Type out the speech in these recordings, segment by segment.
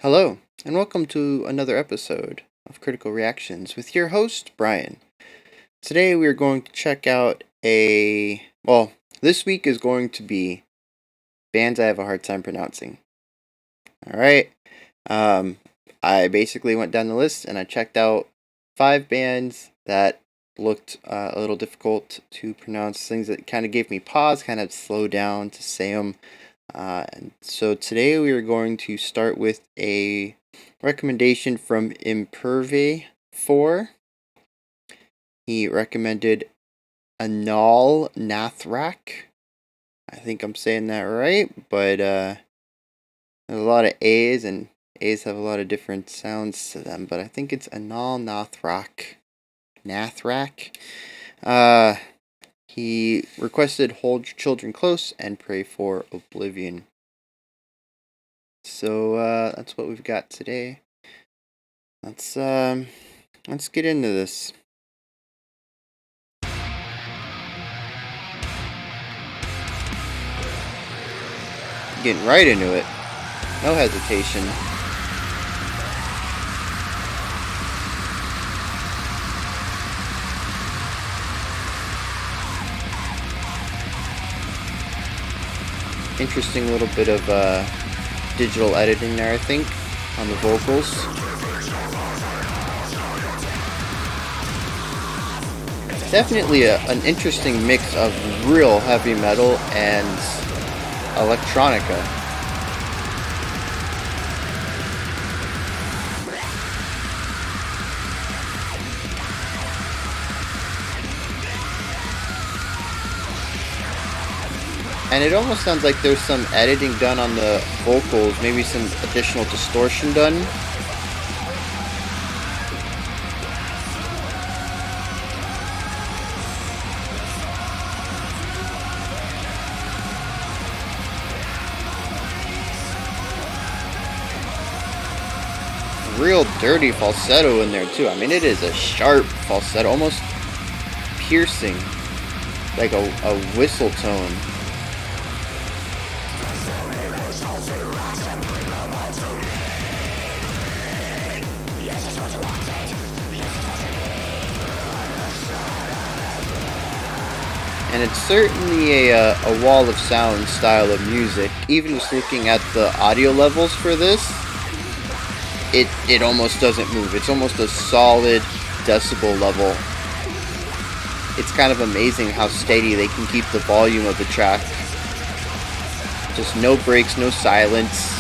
Hello, and welcome to another episode of Critical Reactions with your host, Bryan. Today we are going to check out this week is going to be bands I have a hard time pronouncing. Alright, I basically went down the list and I checked out 5 bands that looked a little difficult to pronounce, things that kind of gave me pause, kind of slow down to say them. And so today we are going to start with a recommendation from Imperve 4. He recommended Anaal Nathrakh. I think I'm saying that right, but there's a lot of A's, and A's have a lot of different sounds to them, but I think it's Anaal Nathrakh. He requested Hold Your Children Close and Pray for Oblivion. So that's what we've got today. Let's get into this. Getting right into it. No hesitation. Interesting little bit of digital editing there, I think, on the vocals. Definitely an interesting mix of real heavy metal and electronica. And it almost sounds like there's some editing done on the vocals, maybe some additional distortion done. Real dirty falsetto in there too. I mean, it is a sharp falsetto, almost piercing, like a whistle tone. And it's certainly a wall of sound style of music. Even just looking at the audio levels for this, it almost doesn't move. It's almost a solid decibel level. It's kind of amazing how steady they can keep the volume of the track. Just no breaks, no silence.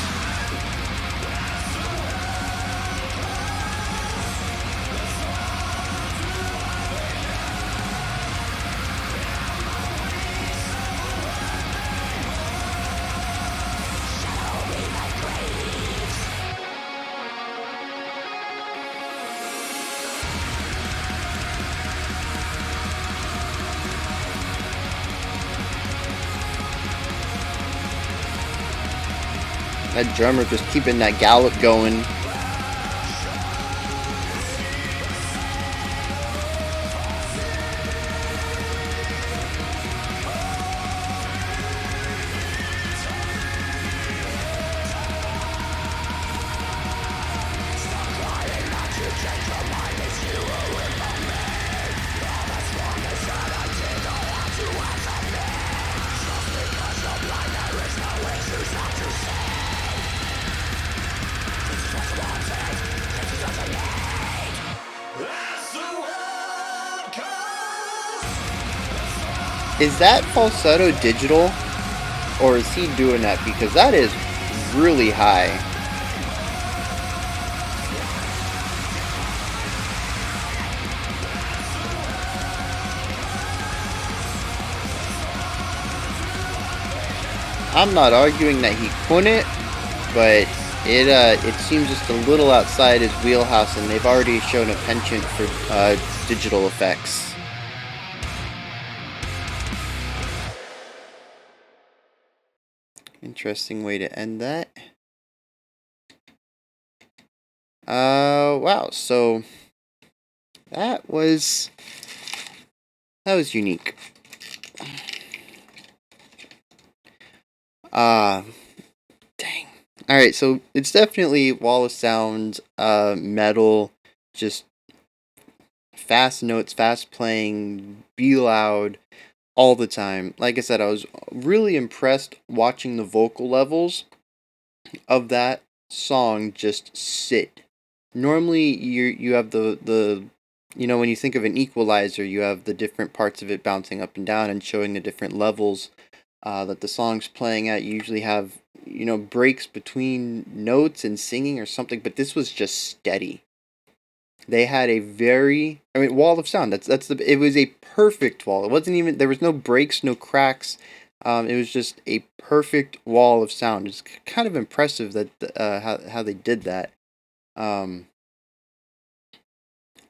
That drummer just keeping that gallop going. Is that falsetto digital, or is he doing that? Because that is really high. I'm not arguing that he couldn't, but it seems just a little outside his wheelhouse, and they've already shown a penchant for digital effects. Interesting way to end that. Wow, so that was unique. Dang. All right, so it's definitely wall of sound, metal, just fast notes, fast playing, be loud all the time. Like I said, I was really impressed watching the vocal levels of that song just sit. Normally, you have the when you think of an equalizer, you have the different parts of it bouncing up and down and showing the different levels that the song's playing at. You usually have breaks between notes and singing or something, but this was just steady. They had a wall of sound. It was a perfect wall. It wasn't even there was no breaks, no cracks. It was just a perfect wall of sound. It's kind of impressive that how they did that. Um,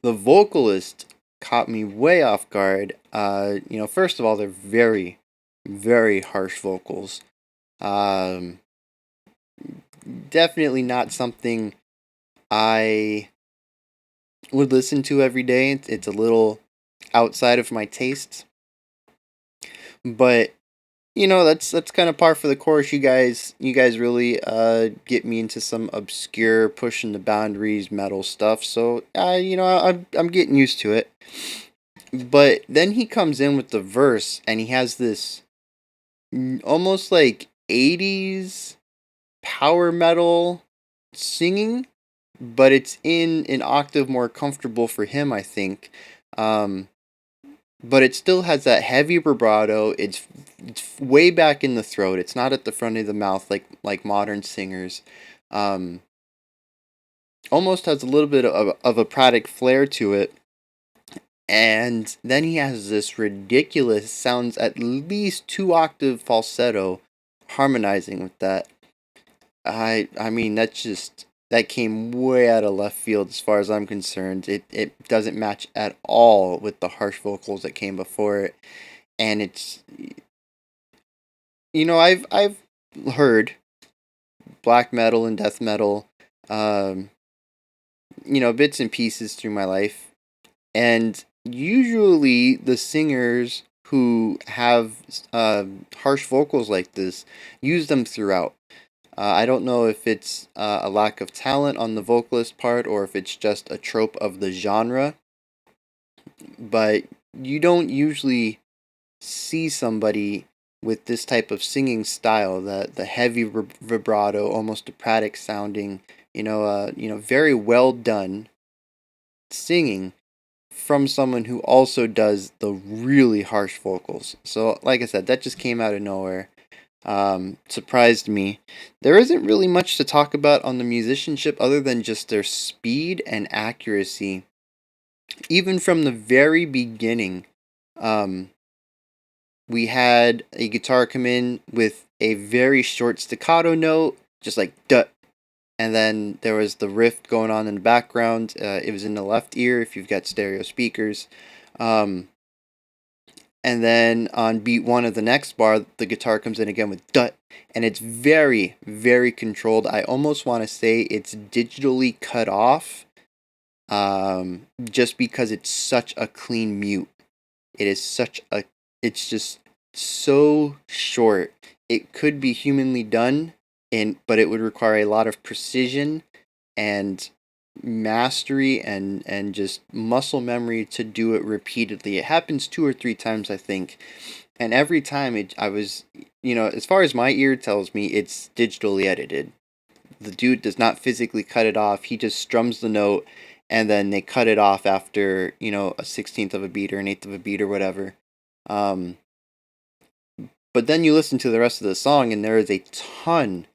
the vocalist caught me way off guard. First of all, they're very, very harsh vocals. Um, Definitely not something I would listen to every day. It's a little outside of my tastes, but that's kind of par for the course. You guys really get me into some obscure pushing the boundaries metal stuff. So I'm getting used to it. But then he comes in with the verse and he has this almost like 80s power metal singing, but it's in an octave more comfortable for him, I think. Um, but it still has that heavy vibrato. It's way back in the throat. It's not at the front of the mouth like modern singers. Um, Almost has a little bit of a operatic flair to it. And then he has this ridiculous, sounds at least 2 octave falsetto harmonizing with that. I mean that came way out of left field as far as I'm concerned. It doesn't match at all with the harsh vocals that came before it. And it's I've heard black metal and death metal, um, bits and pieces through my life, and usually the singers who have harsh vocals like this use them throughout. I don't know if it's a lack of talent on the vocalist part or if it's just a trope of the genre, but you don't usually see somebody with this type of singing style, the heavy vibrato, almost operatic sounding, very well done singing from someone who also does the really harsh vocals. So, like I said, that just came out of nowhere. Surprised me. There isn't really much to talk about on the musicianship other than just their speed and accuracy. Even from the very beginning, um, we had a guitar come in with a very short staccato note, just like duh. And then there was the riff going on in the background. It was in the left ear if you've got stereo speakers. Um, and then on beat one of the next bar, the guitar comes in again with duh. And it's very, very controlled. I almost want to say it's digitally cut off just because it's such a clean mute. It is it's just so short. It could be humanly done, but it would require a lot of precision and mastery and just muscle memory to do it repeatedly. It happens 2 or 3 times, I think, and every time I was, as far as my ear tells me, it's digitally edited. The dude does not physically cut it off. He just strums the note, and then they cut it off after a 16th of a beat or an eighth of a beat or whatever. Um, but then you listen to the rest of the song, and there is a ton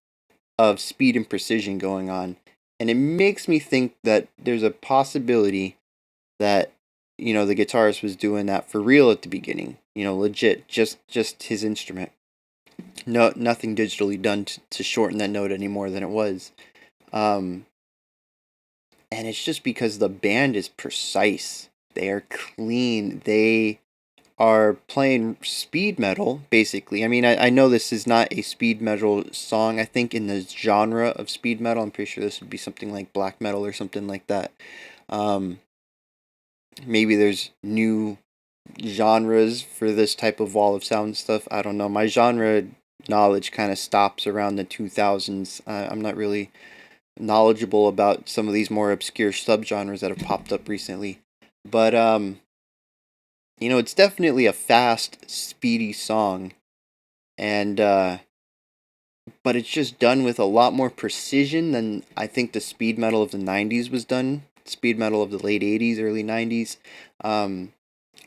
of speed and precision going on, and it makes me think that there's a possibility that the guitarist was doing that for real at the beginning. Legit, just his instrument. No, nothing digitally done to shorten that note any more than it was. Um, and it's just because the band is precise. They are clean. They are playing speed metal, basically. I mean, I know this is not a speed metal song. I think in the genre of speed metal, I'm pretty sure this would be something like black metal or something like that. Um, Maybe there's new genres for this type of wall of sound stuff. I don't know. My genre knowledge kind of stops around the 2000s. I'm not really knowledgeable about some of these more obscure subgenres that have popped up recently. But it's definitely a fast, speedy song, and but it's just done with a lot more precision than I think the speed metal of the 90s was done. Speed metal of the late 80s, early 90s. Um,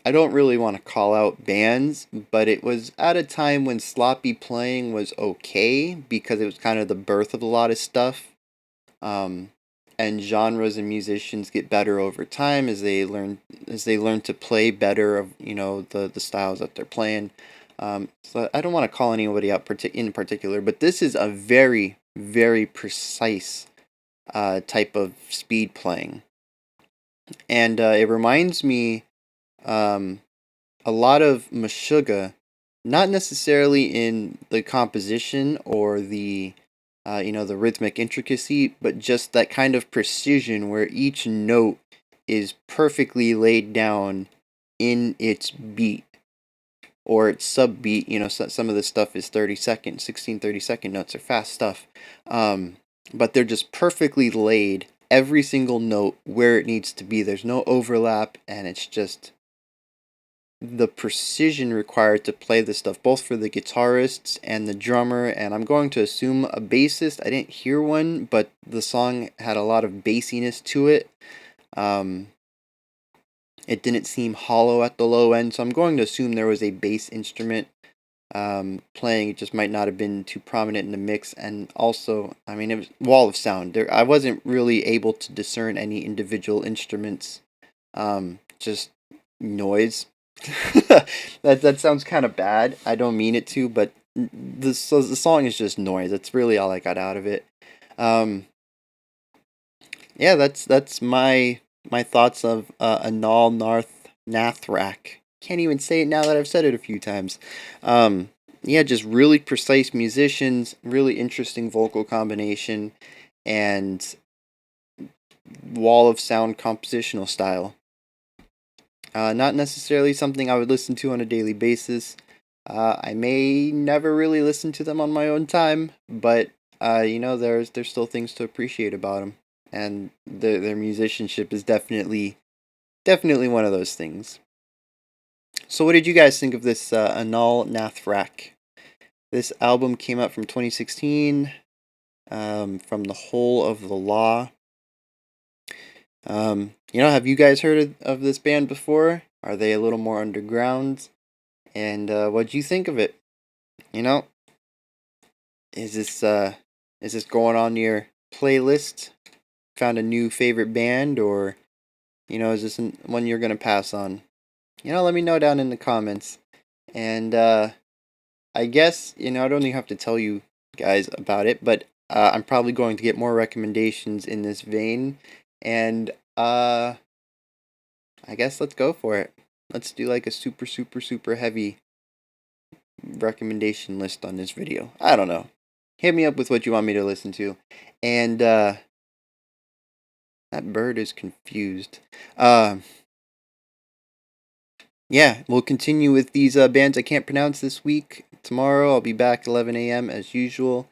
I don't really want to call out bands, but it was at a time when sloppy playing was okay because it was kind of the birth of a lot of stuff. Um, and genres and musicians get better over time as they learn to play better of the styles that they're playing. So I don't want to call anybody out in particular, but this is a very very precise type of speed playing, and it reminds me um, a lot of Meshuggah, not necessarily in the composition or the rhythmic intricacy, but just that kind of precision where each note is perfectly laid down in its beat or its sub beat. Some of this stuff is 30-second, 16 30-second notes are fast stuff. But they're just perfectly laid, every single note where it needs to be. There's no overlap, and it's just the precision required to play this stuff, both for the guitarists and the drummer, and I'm going to assume a bassist. I didn't hear one, but the song had a lot of bassiness to it. Um, it didn't seem hollow at the low end, so I'm going to assume there was a bass instrument playing. It just might not have been too prominent in the mix, and also, I mean, it was wall of sound. I wasn't really able to discern any individual instruments. Just noise. That sounds kind of bad. I don't mean it to, but the song is just noise. That's really all I got out of it. Um, yeah, that's my thoughts of Anaal Nathrakh. Can't even say it now that I've said it a few times. Yeah, just really precise musicians, really interesting vocal combination, and wall of sound compositional style. Not necessarily something I would listen to on a daily basis. I may never really listen to them on my own time, but there's still things to appreciate about them, and their musicianship is definitely one of those things. So, what did you guys think of this Anaal Nathrakh? This album came out from 2016, from the Whole of the Law. Have you guys heard of this band before? Are they a little more underground? And what'd you think of it? You know, is this going on your playlist? Found a new favorite band, or is this one you're gonna pass on? Let me know down in the comments. And I guess I don't even have to tell you guys about it, but I'm probably going to get more recommendations in this vein, and I guess let's go for it. Let's do like a super super super heavy recommendation list on this video. I don't know. Hit me up with what you want me to listen to. And that bird is confused. Yeah, we'll continue with these bands I can't pronounce this week. Tomorrow I'll be back 11 a.m. as usual.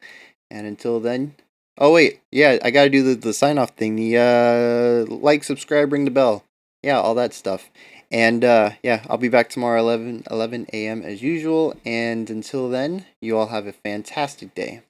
And until then, oh wait, yeah, I gotta do the sign off thing. The like, subscribe, ring the bell. Yeah, all that stuff. And yeah, I'll be back tomorrow 11 a.m. as usual. And until then, you all have a fantastic day.